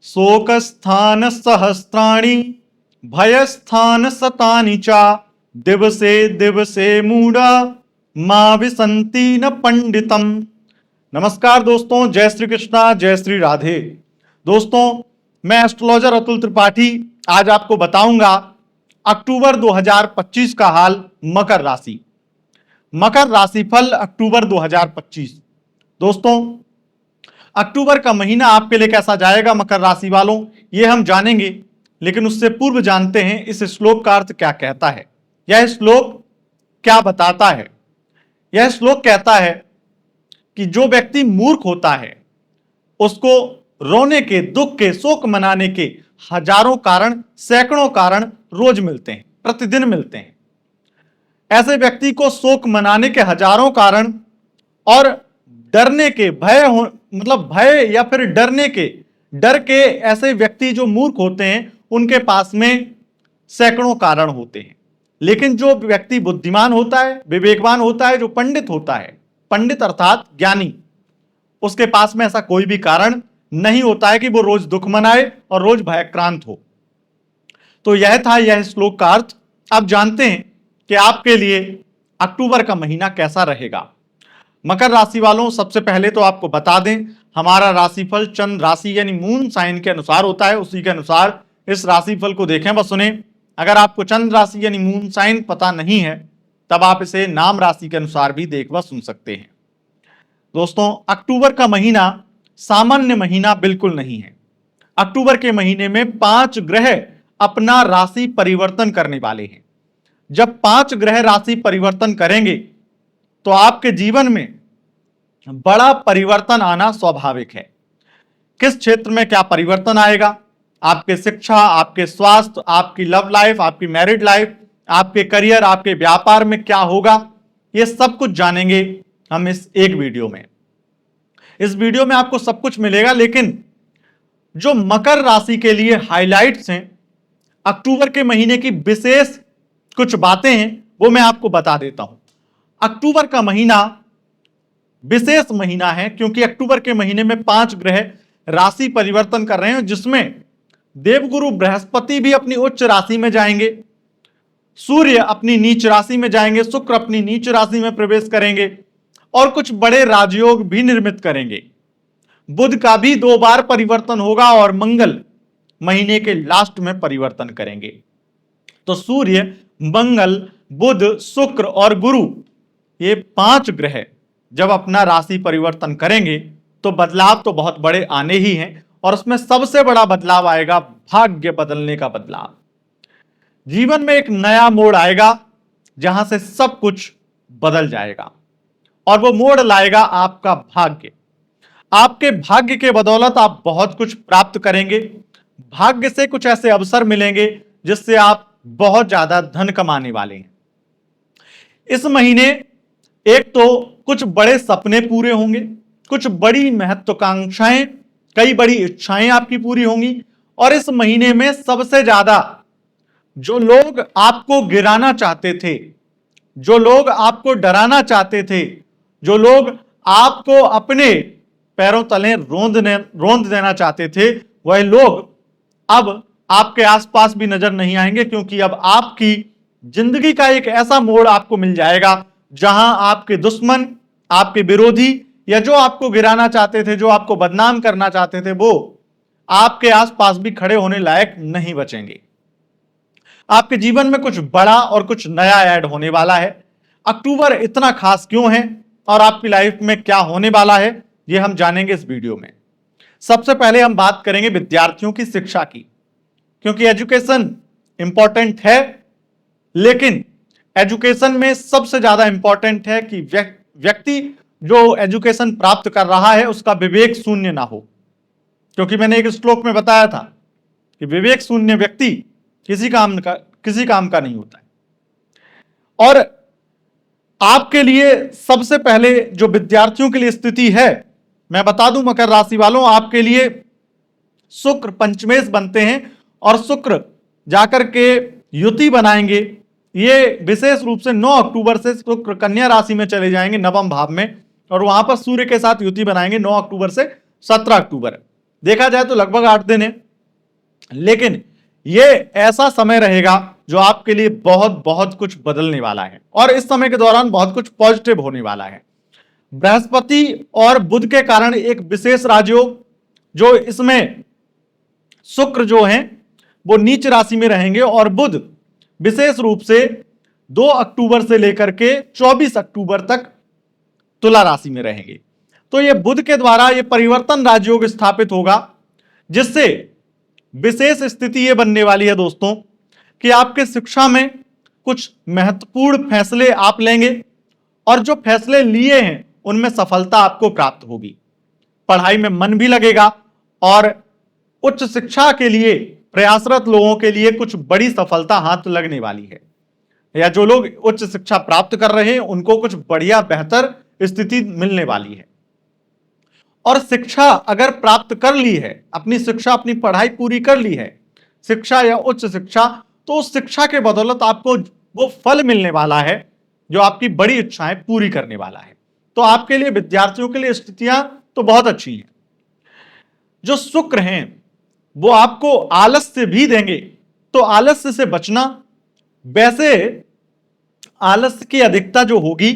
शोकस्थान सहस्राणि भयस्थान शतानि च दिवसे दिवसे मूढ़ा मां विसंति न पंडितम। नमस्कार दोस्तों, जय श्री कृष्णा, जय श्री राधे। दोस्तों, मैं एस्ट्रोलॉजर अतुल त्रिपाठी आज आपको बताऊंगा अक्टूबर 2025 का हाल मकर राशि, मकर राशिफल अक्टूबर 2025। दोस्तों, अक्टूबर का महीना आपके लिए कैसा जाएगा मकर राशि वालों, ये हम जानेंगे, लेकिन उससे पूर्व जानते हैं इस श्लोक का अर्थ क्या कहता है। यह श्लोक क्या बताता है? यह श्लोक कहता है कि जो व्यक्ति मूर्ख होता है उसको रोने के, दुख के, शोक मनाने के हजारों कारण, सैकड़ों कारण रोज मिलते हैं, प्रतिदिन मिलते हैं। ऐसे व्यक्ति को शोक मनाने के हजारों कारण और डरने के, भय या फिर डर के ऐसे व्यक्ति जो मूर्ख होते हैं उनके पास में सैकड़ों कारण होते हैं। लेकिन जो व्यक्ति बुद्धिमान होता है, विवेकवान होता है, जो पंडित होता है, पंडित अर्थात ज्ञानी, उसके पास में ऐसा कोई भी कारण नहीं होता है कि वो रोज दुख मनाए और रोज भयक्रांत हो। तो यह था यह श्लोक का अर्थ। अब जानते हैं कि आपके लिए अक्टूबर का महीना कैसा रहेगा। मकर राशि वालों, सबसे पहले तो आपको बता दें, हमारा राशिफल चंद्र राशि यानी मून साइन के अनुसार होता है। उसी के अनुसार इस राशिफल को देखें व सुने। अगर आपको चंद्र राशि यानी मून साइन पता नहीं है तब आप इसे नाम राशि के अनुसार भी देख व सुन सकते हैं। दोस्तों, अक्टूबर का महीना सामान्य महीना बिल्कुल नहीं है। अक्टूबर के महीने में 5 ग्रह अपना राशि परिवर्तन करने वाले हैं। जब 5 ग्रह राशि परिवर्तन करेंगे तो आपके जीवन में बड़ा परिवर्तन आना स्वाभाविक है। किस क्षेत्र में क्या परिवर्तन आएगा? आपके शिक्षा, आपके स्वास्थ्य, आपकी लव लाइफ, आपकी मैरिड लाइफ, आपके करियर, आपके व्यापार में क्या होगा, ये सब कुछ जानेंगे हम इस एक वीडियो में। इस वीडियो में आपको सब कुछ मिलेगा, लेकिन जो मकर राशि के लिए हाइलाइट्स हैं, अक्टूबर के महीने की विशेष कुछ बातें हैं, वो मैं आपको बता देता हूं। अक्टूबर का महीना विशेष महीना है क्योंकि अक्टूबर के महीने में 5 ग्रह राशि परिवर्तन कर रहे हैं, जिसमें देवगुरु बृहस्पति भी अपनी उच्च राशि में जाएंगे, सूर्य अपनी नीच राशि में जाएंगे, शुक्र अपनी नीच राशि में प्रवेश करेंगे और कुछ बड़े राजयोग भी निर्मित करेंगे। बुध का भी 2 बार परिवर्तन होगा और मंगल महीने के लास्ट में परिवर्तन करेंगे। तो सूर्य, मंगल, बुध, शुक्र और गुरु, ये 5 ग्रह जब अपना राशि परिवर्तन करेंगे तो बदलाव तो बहुत बड़े आने ही हैं, और उसमें सबसे बड़ा बदलाव आएगा भाग्य बदलने का बदलाव। जीवन में एक नया मोड़ आएगा जहां से सब कुछ बदल जाएगा, और वो मोड़ लाएगा आपका भाग्य। आपके भाग्य के बदौलत आप बहुत कुछ प्राप्त करेंगे। भाग्य से कुछ ऐसे अवसर मिलेंगे जिससे आप बहुत ज्यादा धन कमाने वाले हैं। इस महीने एक तो कुछ बड़े सपने पूरे होंगे, कुछ बड़ी महत्वाकांक्षाएं, कई बड़ी इच्छाएं आपकी पूरी होंगी, और इस महीने में सबसे ज्यादा जो लोग आपको गिराना चाहते थे, जो लोग आपको डराना चाहते थे, जो लोग आपको अपने पैरों तले रोंद देना चाहते थे, वह लोग अब आपके आसपास भी नजर नहीं आएंगे, क्योंकि अब आपकी जिंदगी का एक ऐसा मोड़ आपको मिल जाएगा जहां आपके दुश्मन, आपके विरोधी, या जो आपको गिराना चाहते थे, जो आपको बदनाम करना चाहते थे, वो आपके आसपास भी खड़े होने लायक नहीं बचेंगे। आपके जीवन में कुछ बड़ा और कुछ नया ऐड होने वाला है। अक्टूबर इतना खास क्यों है और आपकी लाइफ में क्या होने वाला है, ये हम जानेंगे इस वीडियो में। सबसे पहले हम बात करेंगे विद्यार्थियों की शिक्षा की, क्योंकि एजुकेशन इंपॉर्टेंट है, लेकिन एजुकेशन में सबसे ज्यादा इंपॉर्टेंट है कि व्यक्ति जो एजुकेशन प्राप्त कर रहा है उसका विवेक शून्य ना हो, क्योंकि मैंने एक श्लोक में बताया था कि विवेक शून्य व्यक्ति किसी काम का नहीं होता है। और आपके लिए सबसे पहले जो विद्यार्थियों के लिए स्थिति है, मैं बता दूं मकर राशि वालों, आपके लिए शुक्र पंचमेश बनते हैं और शुक्र जाकर के युति बनाएंगे। ये विशेष रूप से 9 अक्टूबर से शुक्र कन्या राशि में चले जाएंगे, नवम भाव में, और वहां पर सूर्य के साथ युति बनाएंगे 9 अक्टूबर से 17 अक्टूबर। देखा जाए तो लगभग 8 दिन है, लेकिन ये ऐसा समय रहेगा जो आपके लिए बहुत बहुत कुछ बदलने वाला है और इस समय के दौरान बहुत कुछ पॉजिटिव होने वाला है। बृहस्पति और बुध के कारण एक विशेष राजयोग, जो इसमें शुक्र जो है वो नीच राशि में रहेंगे और बुध विशेष रूप से 2 अक्टूबर से लेकर के 24 अक्टूबर तक तुला राशि में रहेंगे। तो ये बुध के द्वारा ये परिवर्तन राजयोग स्थापित होगा, जिससे विशेष स्थिति ये बनने वाली है दोस्तों कि आपके शिक्षा में कुछ महत्वपूर्ण फैसले आप लेंगे और जो फैसले लिए हैं उनमें सफलता आपको प्राप्त होगी। पढ़ाई में मन भी लगेगा और उच्च शिक्षा के लिए प्रयासरत लोगों के लिए कुछ बड़ी सफलता हाथ लगने वाली है, या जो लोग उच्च शिक्षा प्राप्त कर रहे हैं उनको कुछ बढ़िया बेहतर स्थिति मिलने वाली है। और शिक्षा अगर प्राप्त कर ली है, अपनी शिक्षा अपनी पढ़ाई पूरी कर ली है, शिक्षा या उच्च शिक्षा, तो उस शिक्षा के बदौलत आपको वो फल मिलने वाला है जो आपकी बड़ी इच्छाएं पूरी करने वाला है। तो आपके लिए, विद्यार्थियों के लिए स्थितियां तो बहुत अच्छी हैं। जो शुक्र हैं वो आपको आलस्य भी देंगे, तो आलस्य से बचना। वैसे आलस्य की अधिकता जो होगी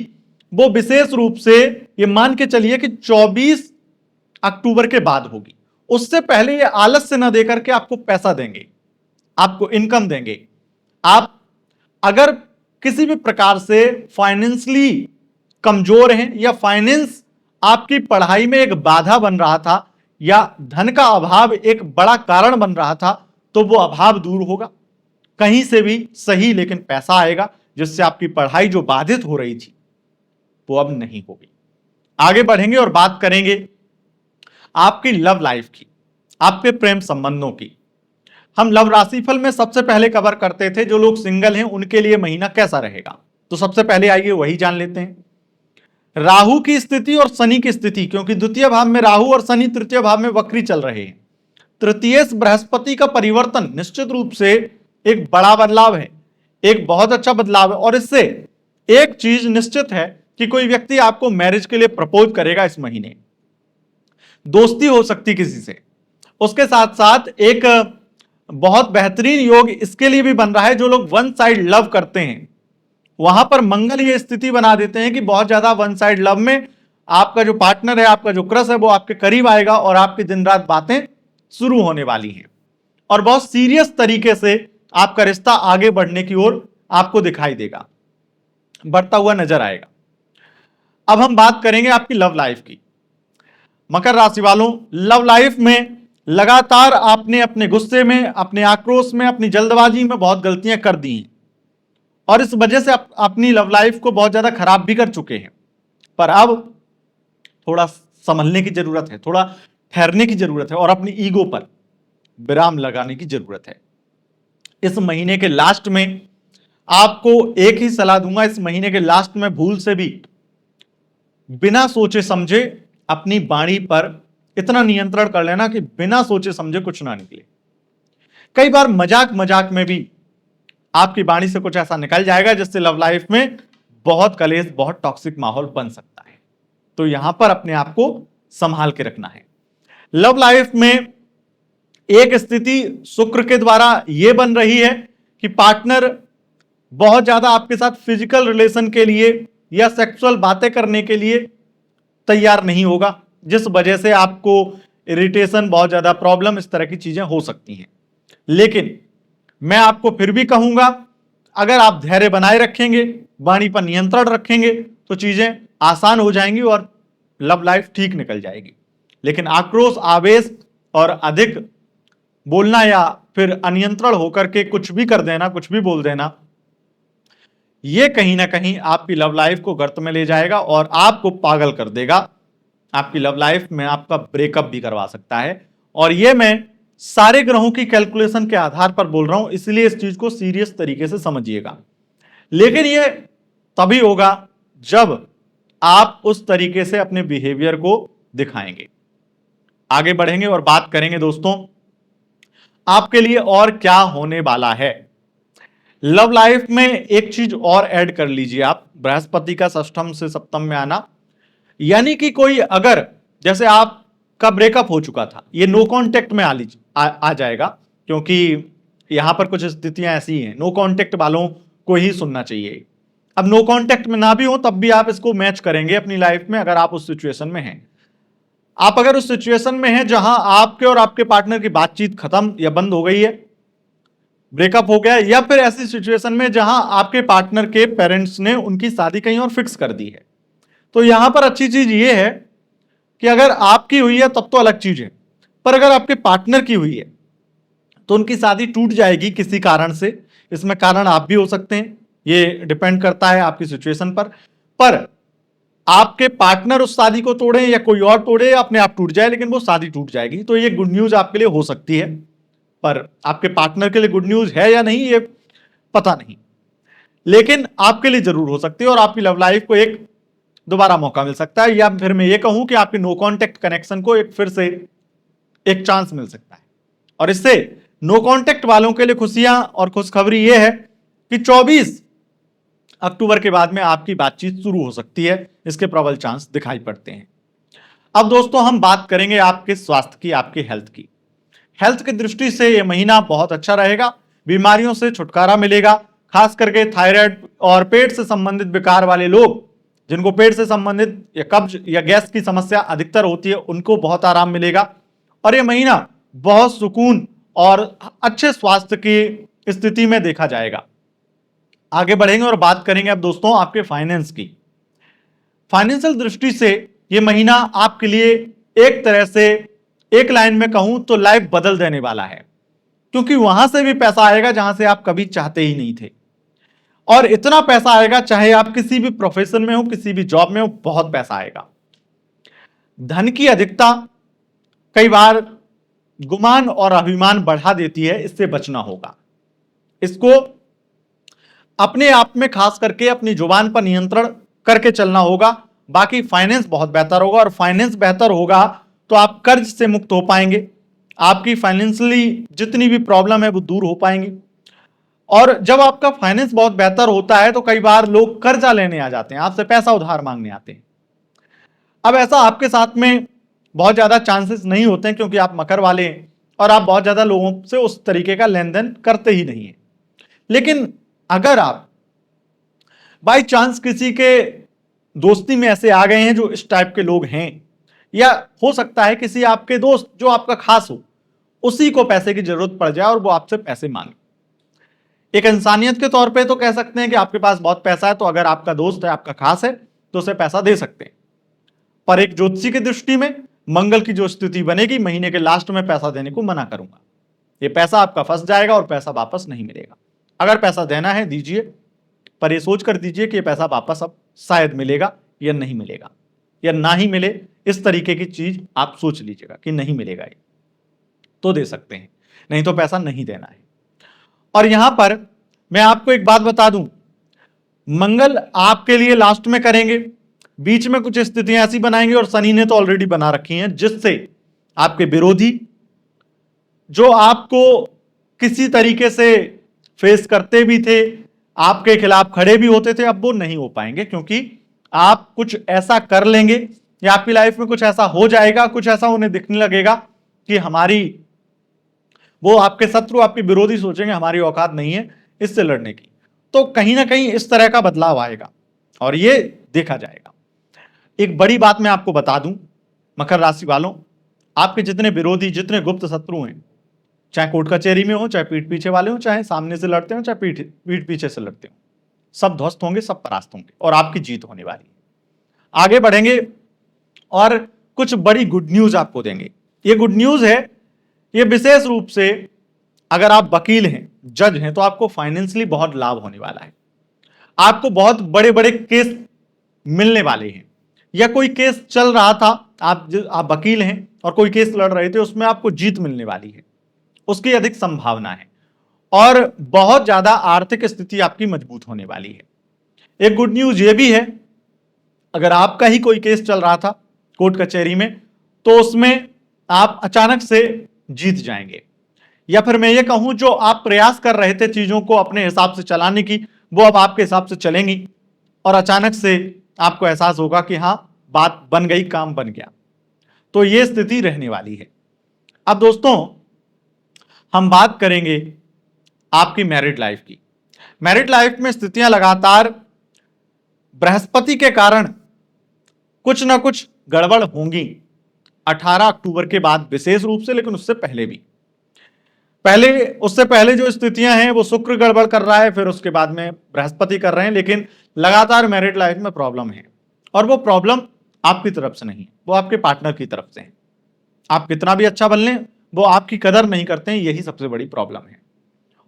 वो विशेष रूप से ये मान के चलिए कि 24 अक्टूबर के बाद होगी। उससे पहले ये आलस्य न देकर के आपको पैसा देंगे, आपको इनकम देंगे। आप अगर किसी भी प्रकार से फाइनेंशियली कमजोर हैं या फाइनेंस आपकी पढ़ाई में एक बाधा बन रहा था या धन का अभाव एक बड़ा कारण बन रहा था, तो वो अभाव दूर होगा। कहीं से भी सही लेकिन पैसा आएगा, जिससे आपकी पढ़ाई जो बाधित हो रही थी वो अब नहीं होगी। आगे बढ़ेंगे और बात करेंगे आपकी लव लाइफ की, आपके प्रेम संबंधों की। हम लव राशिफल में सबसे पहले कवर करते थे जो लोग सिंगल हैं उनके लिए महीना कैसा रहेगा, तो सबसे पहले आइए वही जान लेते हैं। राहु की स्थिति और शनि की स्थिति, क्योंकि द्वितीय भाव में राहु और शनि तृतीय भाव में वक्री चल रहे हैं। तृतीय बृहस्पति का परिवर्तन निश्चित रूप से एक बड़ा बदलाव है, एक बहुत अच्छा बदलाव है। और इससे एक चीज निश्चित है कि कोई व्यक्ति आपको मैरिज के लिए प्रपोज करेगा इस महीने, दोस्ती हो सकती किसी से। उसके साथ साथ एक बहुत बेहतरीन योग इसके लिए भी बन रहा है जो लोग वन साइड लव करते हैं, वहां पर मंगल ये स्थिति बना देते हैं कि बहुत ज्यादा वन साइड लव में आपका जो पार्टनर है, आपका जो क्रश है, वो आपके करीब आएगा और आपकी दिन रात बातें शुरू होने वाली हैं और बहुत सीरियस तरीके से आपका रिश्ता आगे बढ़ने की ओर आपको दिखाई देगा, बढ़ता हुआ नजर आएगा। अब हम बात करेंगे आपकी लव लाइफ की। मकर राशि वालों, लव लाइफ में लगातार आपने अपने गुस्से में, अपने आक्रोश में, अपनी जल्दबाजी में बहुत गलतियां कर दी हैं और इस वजह से अपनी लव लाइफ को बहुत ज्यादा खराब भी कर चुके हैं। पर अब थोड़ा संभलने की जरूरत है, थोड़ा ठहरने की जरूरत है और अपनी ईगो पर विराम लगाने की जरूरत है। इस महीने के लास्ट में आपको एक ही सलाह दूंगा, इस महीने के लास्ट में भूल से भी बिना सोचे समझे अपनी वाणी पर इतना नियंत्रण कर लेना कि बिना सोचे समझे कुछ ना निकले। कई बार मजाक मजाक में भी आपकी वाणी से कुछ ऐसा निकल जाएगा जिससे लव लाइफ में बहुत कलेश, बहुत टॉक्सिक माहौल बन सकता है। तो यहां पर अपने आप को संभाल के रखना है। लव लाइफ में एक स्थिति शुक्र के द्वारा यह बन रही है कि पार्टनर बहुत ज्यादा आपके साथ फिजिकल रिलेशन के लिए या सेक्सुअल बातें करने के लिए तैयार नहीं होगा, जिस वजह से आपको इरिटेशन, बहुत ज्यादा प्रॉब्लम, इस तरह की चीजें हो सकती हैं। लेकिन मैं आपको फिर भी कहूंगा, अगर आप धैर्य बनाए रखेंगे, वाणी पर नियंत्रण रखेंगे, तो चीजें आसान हो जाएंगी और लव लाइफ ठीक निकल जाएगी। लेकिन आक्रोश, आवेश और अधिक बोलना या फिर अनियंत्रण होकर के कुछ भी कर देना, कुछ भी बोल देना, यह कहीं ना कहीं आपकी लव लाइफ को गर्त में ले जाएगा और आपको पागल कर देगा। आपकी लव लाइफ में आपका ब्रेकअप भी करवा सकता है। और यह मैं सारे ग्रहों की कैलकुलेशन के आधार पर बोल रहा हूं, इसलिए इस चीज को सीरियस तरीके से समझिएगा। लेकिन यह तभी होगा जब आप उस तरीके से अपने बिहेवियर को दिखाएंगे। आगे बढ़ेंगे और बात करेंगे दोस्तों आपके लिए और क्या होने वाला है। लव लाइफ में एक चीज और ऐड कर लीजिए आप, बृहस्पति का षष्ठम से सप्तम में आना, यानी कि कोई अगर, जैसे आप का ब्रेकअप हो चुका था, ये नो कॉन्टेक्ट में आ जाएगा, क्योंकि यहां पर कुछ स्थितियां ऐसी हैं, नो कॉन्टेक्ट वालों को ही सुनना चाहिए। अब नो कॉन्टेक्ट में ना भी हो तब भी आप इसको मैच करेंगे अपनी लाइफ में, अगर आप उस सिचुएशन में हैं। आप अगर उस सिचुएशन में हैं जहां आपके और आपके पार्टनर की बातचीत खत्म या बंद हो गई है, ब्रेकअप हो गया है, या फिर ऐसी सिचुएशन में जहां आपके पार्टनर के पेरेंट्स ने उनकी शादी कहीं और फिक्स कर दी है, तो यहां पर अच्छी चीज ये है कि अगर आपकी हुई है तब तो अलग चीज है, पर अगर आपके पार्टनर की हुई है तो उनकी शादी टूट जाएगी किसी कारण से। इसमें कारण आप भी हो सकते हैं, ये डिपेंड करता है आपकी सिचुएशन पर आपके पार्टनर उस शादी को तोड़े या कोई और तोड़े या अपने आप टूट जाए, लेकिन वो शादी टूट जाएगी। तो ये गुड न्यूज आपके लिए हो सकती है, पर आपके पार्टनर के लिए गुड न्यूज है या नहीं ये पता नहीं, लेकिन आपके लिए जरूर हो सकती है और आपकी लव लाइफ को एक दोबारा मौका मिल सकता है, या फिर मैं ये कहूं कि आपके नो कॉन्टेक्ट कनेक्शन को एक फिर से एक चांस मिल सकता है। और इससे नो कॉन्टेक्ट वालों के लिए खुशियां और खुशखबरी यह है कि 24 अक्टूबर के बाद में आपकी बातचीत शुरू हो सकती है, इसके प्रबल चांस दिखाई पड़ते हैं। अब दोस्तों हम बात करेंगे आपके स्वास्थ्य की, आपके हेल्थ की। हेल्थ की दृष्टि से यह महीना बहुत अच्छा रहेगा, बीमारियों से छुटकारा मिलेगा, खास करके थायराइड और पेट से संबंधित विकार वाले लोग, जिनको पेट से संबंधित या कब्ज या गैस की समस्या अधिकतर होती है, उनको बहुत आराम मिलेगा। और यह महीना बहुत सुकून और अच्छे स्वास्थ्य की स्थिति में देखा जाएगा। आगे बढ़ेंगे और बात करेंगे अब दोस्तों आपके फाइनेंस की। फाइनेंशियल दृष्टि से यह महीना आपके लिए एक तरह से, एक लाइन में कहूं तो लाइफ बदल देने वाला है, क्योंकि वहां से भी पैसा आएगा जहां से आप कभी चाहते ही नहीं थे, और इतना पैसा आएगा चाहे आप किसी भी प्रोफेशन में हो, किसी भी जॉब में हो, बहुत पैसा आएगा। धन की अधिकता कई बार गुमान और अभिमान बढ़ा देती है, इससे बचना होगा। इसको अपने आप में खास करके अपनी जुबान पर नियंत्रण करके चलना होगा। बाकी फाइनेंस बहुत बेहतर होगा, और फाइनेंस बेहतर होगा तो आप कर्ज से मुक्त हो पाएंगे, आपकी फाइनेंशियली जितनी भी प्रॉब्लम है वो दूर हो पाएंगी। और जब आपका फाइनेंस बहुत बेहतर होता है तो कई बार लोग कर्जा लेने आ जाते हैं, आपसे पैसा उधार मांगने आते हैं। अब ऐसा आपके साथ में बहुत ज्यादा चांसेस नहीं होते हैं, क्योंकि आप मकर वाले हैं और आप बहुत ज्यादा लोगों से उस तरीके का लेन देन करते ही नहीं है। लेकिन अगर आप बाई चांस किसी के दोस्ती में ऐसे आ गए हैं जो इस टाइप के लोग हैं, या हो सकता है किसी आपके दोस्त जो आपका खास हो, उसी को पैसे की जरूरत पड़ जाए और वो आपसे पैसे मांगे। एक इंसानियत के तौर पे तो कह सकते हैं कि आपके पास बहुत पैसा है, तो अगर आपका दोस्त है, आपका खास है, तो उसे पैसा दे सकते हैं। पर एक ज्योतिषी की दृष्टि में मंगल की जो स्थिति बनेगी, महीने के लास्ट में पैसा देने को मना करूंगा। ये पैसा आपका फंस जाएगा और पैसा वापस नहीं मिलेगा। अगर पैसा देना है दीजिए, पर ये सोच कर दीजिए कि ये पैसा वापस अब शायद मिलेगा या नहीं मिलेगा, या ना ही मिले, इस तरीके की चीज आप सोच लीजिएगा कि नहीं मिलेगा ये तो दे सकते हैं, नहीं तो पैसा नहीं देना है। और यहां पर मैं आपको एक बात बता दूं, मंगल आपके लिए लास्ट में करेंगे, बीच में कुछ स्थितियां ऐसी बनाएंगे, और शनि ने तो ऑलरेडी बना रखी हैं, जिससे आपके विरोधी जो आपको किसी तरीके से फेस करते भी थे, आपके खिलाफ खड़े भी होते थे, अब वो नहीं हो पाएंगे, क्योंकि आप कुछ ऐसा कर लेंगे या आपकी लाइफ में कुछ ऐसा हो जाएगा, कुछ ऐसा उन्हें दिखने लगेगा कि हमारी, वो आपके शत्रु, आपके विरोधी सोचेंगे हमारी औकात नहीं है इससे लड़ने की। तो कहीं ना कहीं इस तरह का बदलाव आएगा और ये देखा जाएगा। एक बड़ी बात मैं आपको बता दूं, मकर राशि वालों, आपके जितने विरोधी, जितने गुप्त शत्रु हैं, चाहे कोर्ट कचहरी में हो, चाहे पीठ पीछे वाले हो, चाहे सामने से लड़ते हो, चाहे पीठ पीछे से लड़ते हो, सब ध्वस्त होंगे, सब परास्त होंगे और आपकी जीत होने वाली है। आगे बढ़ेंगे और कुछ बड़ी गुड न्यूज आपको देंगे। ये गुड न्यूज है, ये विशेष रूप से अगर आप वकील हैं, जज हैं, तो आपको फाइनेंशियली बहुत लाभ होने वाला है। आपको बहुत बड़े बड़े केस मिलने वाले हैं, या कोई केस चल रहा था, आप वकील हैं और कोई केस लड़ रहे थे, उसमें आपको जीत मिलने वाली है, उसकी अधिक संभावना है, और बहुत ज्यादा आर्थिक स्थिति आपकी मजबूत होने वाली है। एक गुड न्यूज ये भी है, अगर आपका ही कोई केस चल रहा था कोर्ट कचहरी में, तो उसमें आप अचानक से जीत जाएंगे, या फिर मैं ये कहूं जो आप प्रयास कर रहे थे चीजों को अपने हिसाब से चलाने की, वो अब आपके हिसाब से चलेंगी, और अचानक से आपको एहसास होगा कि हाँ, बात बन गई, काम बन गया। तो ये स्थिति रहने वाली है। अब दोस्तों हम बात करेंगे आपकी मैरिड लाइफ की। मैरिड लाइफ में स्थितियां लगातार बृहस्पति के कारण कुछ ना कुछ गड़बड़ होंगी 18 अक्टूबर के बाद विशेष रूप से, लेकिन उससे पहले भी। उससे पहले जो स्थितियां हैं वो शुक्र गड़बड़ कर रहा है, फिर उसके बाद में बृहस्पति कर रहे हैं, लेकिन लगातार मैरिड लाइफ में प्रॉब्लम है। और वो प्रॉब्लम आपकी तरफ से नहीं है, वो आपके पार्टनर की तरफ से है। आप कितना भी अच्छा बन लें, वो आपकी कदर नहीं करते हैं, यही सबसे बड़ी प्रॉब्लम है।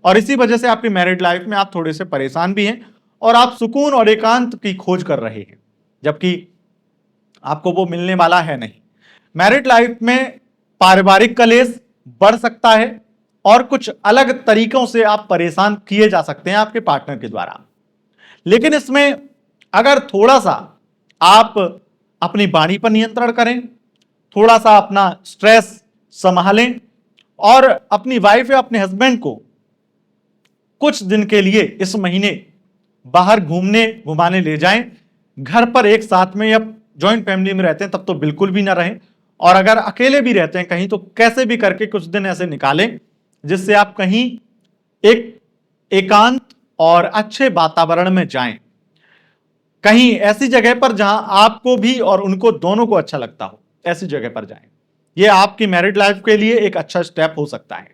और इसी वजह से आपकी मैरिड लाइफ में आप थोड़े से परेशान भी हैं और आप सुकून और एकांत की खोज कर रहे हैं, जबकि आपको वो मिलने वाला है नहीं। मैरिड लाइफ में पारिवारिक कलेश बढ़ सकता है और कुछ अलग तरीकों से आप परेशान किए जा सकते हैं आपके पार्टनर के द्वारा। लेकिन इसमें अगर थोड़ा सा आप अपनी वाणी पर नियंत्रण करें, थोड़ा सा अपना स्ट्रेस संभालें और अपनी वाइफ या अपने हस्बैंड को कुछ दिन के लिए इस महीने बाहर घुमाने ले जाएं। घर पर एक साथ में या जॉइंट फैमिली में रहते हैं तब तो बिल्कुल भी ना रहें, और अगर अकेले भी रहते हैं कहीं तो कैसे भी करके कुछ दिन ऐसे निकालें जिससे आप कहीं एक एकांत और अच्छे वातावरण में जाएं, कहीं ऐसी जगह पर जहां आपको भी और उनको दोनों को अच्छा लगता हो, ऐसी जगह पर जाएं। यह आपकी मैरिड लाइफ के लिए एक अच्छा स्टेप हो सकता है।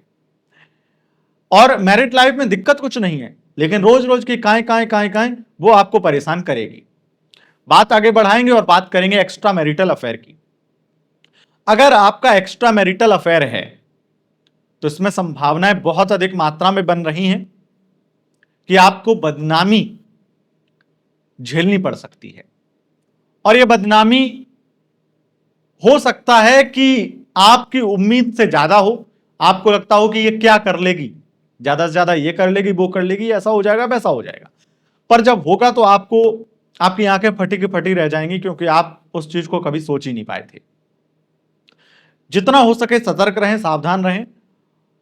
और मैरिड लाइफ में दिक्कत कुछ नहीं है, लेकिन रोज रोज की काएं वो आपको परेशान करेगी। बात आगे बढ़ाएंगे और बात करेंगे एक्स्ट्रा मैरिटल अफेयर की। अगर आपका एक्स्ट्रा मैरिटल अफेयर है तो इसमें संभावनाएं बहुत अधिक मात्रा में बन रही हैं कि आपको बदनामी झेलनी पड़ सकती है। और यह बदनामी हो सकता है कि आपकी उम्मीद से ज्यादा हो। आपको लगता हो कि ये क्या कर लेगी, ज्यादा से ज्यादा ये कर लेगी, वो कर लेगी, ऐसा हो जाएगा, वैसा हो जाएगा। पर जब होगा तो आपको आपकी आंखें फटी की फटी रह जाएंगी, क्योंकि आप उस चीज को कभी सोच ही नहीं पाए थे। जितना हो सके सतर्क रहें, सावधान रहें।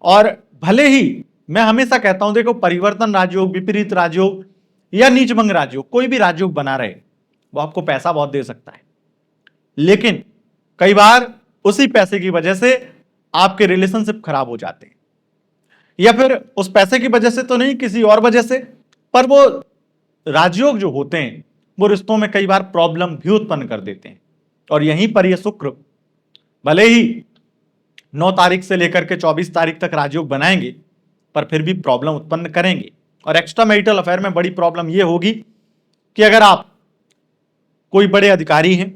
और भले ही मैं हमेशा कहता हूं, देखो, परिवर्तन राजयोग, विपरीत राजयोग या नीचभंग राजयोग, कोई भी राजयोग बना रहे, वो आपको पैसा बहुत दे सकता है, लेकिन कई बार उसी पैसे की वजह से आपके रिलेशनशिप खराब हो जाते हैं, या फिर उस पैसे की वजह से तो नहीं, किसी और वजह से, पर वो राजयोग जो होते हैं वो रिश्तों में कई बार प्रॉब्लम भी उत्पन्न कर देते हैं। और यहीं पर ये शुक्र भले ही 9 तारीख से लेकर के 24 तारीख तक राजयोग बनाएंगे, पर फिर भी प्रॉब्लम उत्पन्न करेंगे। और एक्स्ट्रा मैरिटल अफेयर में बड़ी प्रॉब्लम यह होगी कि अगर आप कोई बड़े अधिकारी हैं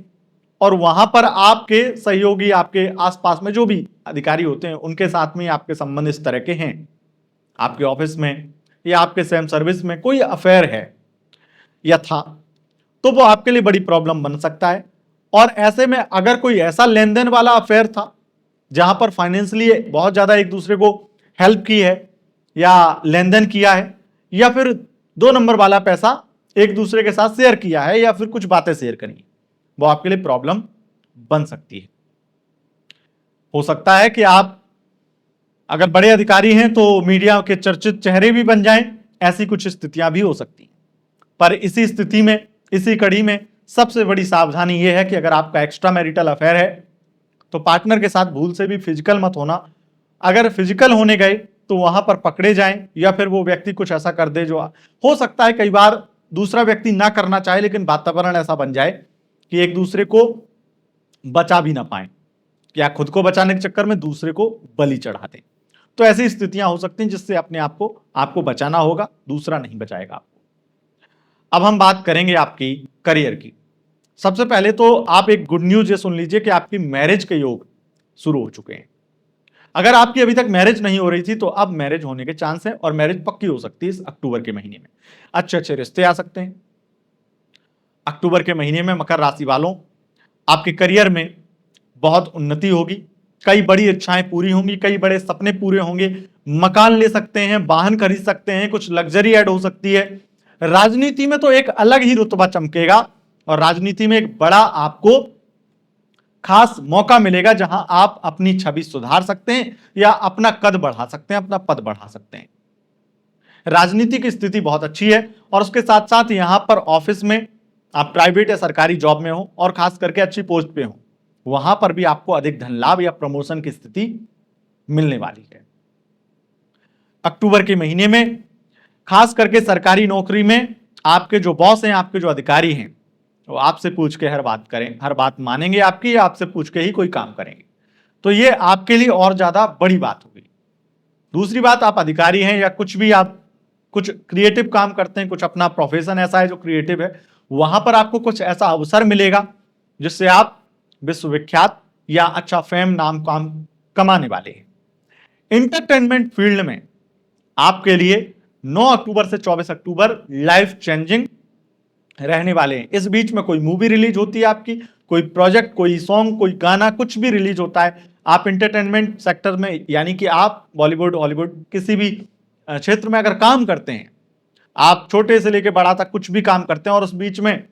और वहां पर आपके सहयोगी, आपके आसपास में जो भी अधिकारी होते हैं, उनके साथ में आपके संबंध इस तरह के हैं, आपके ऑफिस में या आपके सेम सर्विस में कोई अफेयर है या था, तो वो आपके लिए बड़ी प्रॉब्लम बन सकता है। और ऐसे में अगर कोई ऐसा लेन देन वाला अफेयर था जहां पर फाइनेंशियली बहुत ज्यादा एक दूसरे को हेल्प की है या लेन देन किया है, या फिर 2 नंबर वाला पैसा एक दूसरे के साथ शेयर किया है, या फिर कुछ बातें शेयर करी, वो आपके लिए प्रॉब्लम बन सकती है। हो सकता है कि आप अगर बड़े अधिकारी हैं तो मीडिया के चर्चित चेहरे भी बन जाएं, ऐसी कुछ स्थितियां भी हो सकती हैं। पर इसी स्थिति में, इसी कड़ी में सबसे बड़ी सावधानी यह है कि अगर आपका एक्स्ट्रा मैरिटल अफेयर है तो पार्टनर के साथ भूल से भी फिजिकल मत होना। अगर फिजिकल होने गए तो वहां पर पकड़े जाएं, या फिर वो व्यक्ति कुछ ऐसा कर दे जो हो सकता है कई बार दूसरा व्यक्ति ना करना चाहे, लेकिन वातावरण ऐसा बन जाए कि एक दूसरे को बचा भी ना पाए, या खुद को बचाने के चक्कर में दूसरे को बलि चढ़ा दें। तो ऐसी स्थितियां हो सकती हैं जिससे अपने आपको बचाना होगा, दूसरा नहीं बचाएगा आपको। अब हम बात करेंगे आपकी करियर की। सबसे पहले तो आप एक गुड न्यूज ये सुन लीजिए कि आपकी मैरिज के योग शुरू हो चुके हैं। अगर आपकी अभी तक मैरिज नहीं हो रही थी तो अब मैरिज होने के चांस है, और मैरिज पक्की हो सकती है इस अक्टूबर के महीने में। अच्छे अच्छे रिश्ते आ सकते हैं अक्टूबर के महीने में। मकर राशि वालों, आपके करियर में बहुत उन्नति होगी, कई बड़ी इच्छाएं पूरी होंगी, कई बड़े सपने पूरे होंगे। मकान ले सकते हैं, वाहन खरीद सकते हैं, कुछ लग्जरी ऐड हो सकती है। राजनीति में तो एक अलग ही रुतबा चमकेगा, और राजनीति में एक बड़ा आपको खास मौका मिलेगा जहां आप अपनी छवि सुधार सकते हैं या अपना कद बढ़ा सकते हैं, अपना पद बढ़ा सकते हैं। राजनीति की स्थिति बहुत अच्छी है, और उसके साथ साथ यहां पर ऑफिस में आप प्राइवेट या सरकारी जॉब में हो और खास करके अच्छी पोस्ट पे हो, वहां पर भी आपको अधिक धन लाभ या प्रमोशन की स्थिति मिलने वाली है। अक्टूबर के महीने में खास करके सरकारी नौकरी में आपके जो बॉस हैं, आपके जो अधिकारी हैं, वो आपसे पूछ के हर बात करें, हर बात मानेंगे आपकी, या आपसे पूछ के ही कोई काम करेंगे। तो ये आपके लिए और ज्यादा बड़ी बात होगी। दूसरी बात, आप अधिकारी हैं या कुछ भी आप कुछ क्रिएटिव काम करते हैं, कुछ अपना प्रोफेशन ऐसा है जो क्रिएटिव है, वहां पर आपको कुछ ऐसा अवसर मिलेगा जिससे आप विश्वविख्यात या अच्छा फेम नाम काम कमाने वाले हैं। इंटरटेनमेंट फील्ड में आपके लिए 9 अक्टूबर से 24 अक्टूबर लाइफ चेंजिंग रहने वाले हैं। इस बीच में कोई मूवी रिलीज होती है आपकी, कोई प्रोजेक्ट, कोई सॉन्ग, कोई गाना, कुछ भी रिलीज होता है, आप इंटरटेनमेंट सेक्टर में यानी कि आप बॉलीवुड हॉलीवुड किसी भी क्षेत्र में अगर काम करते हैं, आप छोटे से लेकर बड़ा तक कुछ भी काम करते हैं, और उस बीच में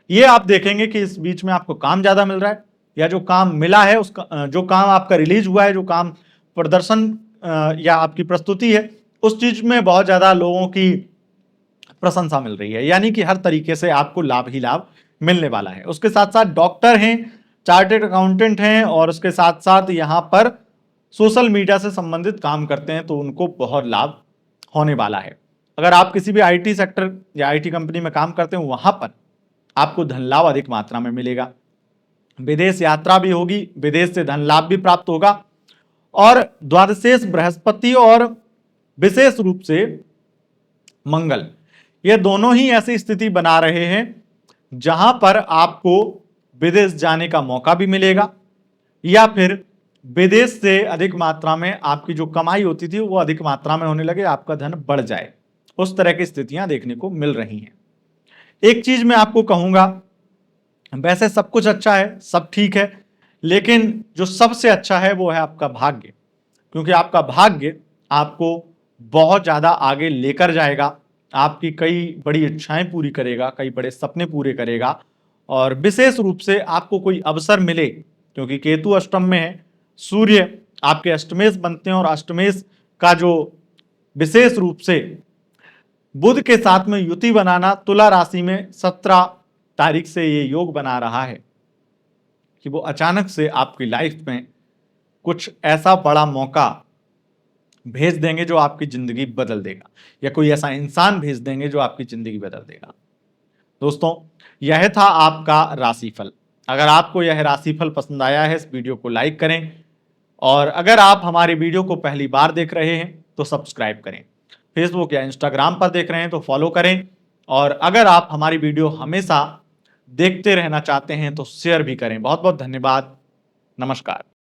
ये आप देखेंगे कि इस बीच में आपको काम ज्यादा मिल रहा है, या जो काम मिला है उसका, जो काम आपका रिलीज हुआ है, जो काम प्रदर्शन या आपकी प्रस्तुति है, उस चीज में बहुत ज्यादा लोगों की प्रशंसा मिल रही है, यानी कि हर तरीके से आपको लाभ ही लाभ मिलने वाला है। उसके साथ साथ डॉक्टर हैं, चार्टेड अकाउंटेंट हैं, और उसके साथ साथ यहां पर सोशल मीडिया से संबंधित काम करते हैं, तो उनको बहुत लाभ होने वाला है। अगर आप किसी भी आईटी सेक्टर या आईटी कंपनी में काम करते हैं, वहां पर आपको धन लाभ अधिक मात्रा में मिलेगा। विदेश यात्रा भी होगी, विदेश से धन लाभ भी प्राप्त होगा, और द्वादशेष बृहस्पति और विशेष रूप से मंगल, ये दोनों ही ऐसी स्थिति बना रहे हैं जहां पर आपको विदेश जाने का मौका भी मिलेगा, या फिर विदेश से अधिक मात्रा में आपकी जो कमाई होती थी वो अधिक मात्रा में होने लगे, आपका धन बढ़ जाए। उस तरह की स्थितियां देखने को मिल रही हैं। एक चीज मैं आपको कहूंगा, वैसे सब कुछ अच्छा है, सब ठीक है, लेकिन जो सबसे अच्छा है वो है आपका भाग्य, क्योंकि आपका भाग्य आपको बहुत ज्यादा आगे लेकर जाएगा, आपकी कई बड़ी इच्छाएं पूरी करेगा, कई बड़े सपने पूरे करेगा, और विशेष रूप से आपको कोई अवसर मिले, क्योंकि केतु अष्टम में है, सूर्य आपके अष्टमेश बनते हैं, और अष्टमेश का जो विशेष रूप से बुध के साथ में युति बनाना, तुला राशि में 17 तारीख से ये योग बना रहा है कि वो अचानक से आपकी लाइफ में कुछ ऐसा बड़ा मौका भेज देंगे जो आपकी जिंदगी बदल देगा, या कोई ऐसा इंसान भेज देंगे जो आपकी जिंदगी बदल देगा। दोस्तों, यह था आपका राशिफल। अगर आपको यह राशिफल पसंद आया है, इस वीडियो को लाइक करें, और अगर आप हमारे वीडियो को पहली बार देख रहे हैं तो सब्सक्राइब करें। फेसबुक या इंस्टाग्राम पर देख रहे हैं तो फॉलो करें, और अगर आप हमारी वीडियो हमेशा देखते रहना चाहते हैं तो शेयर भी करें। बहुत बहुत धन्यवाद। नमस्कार।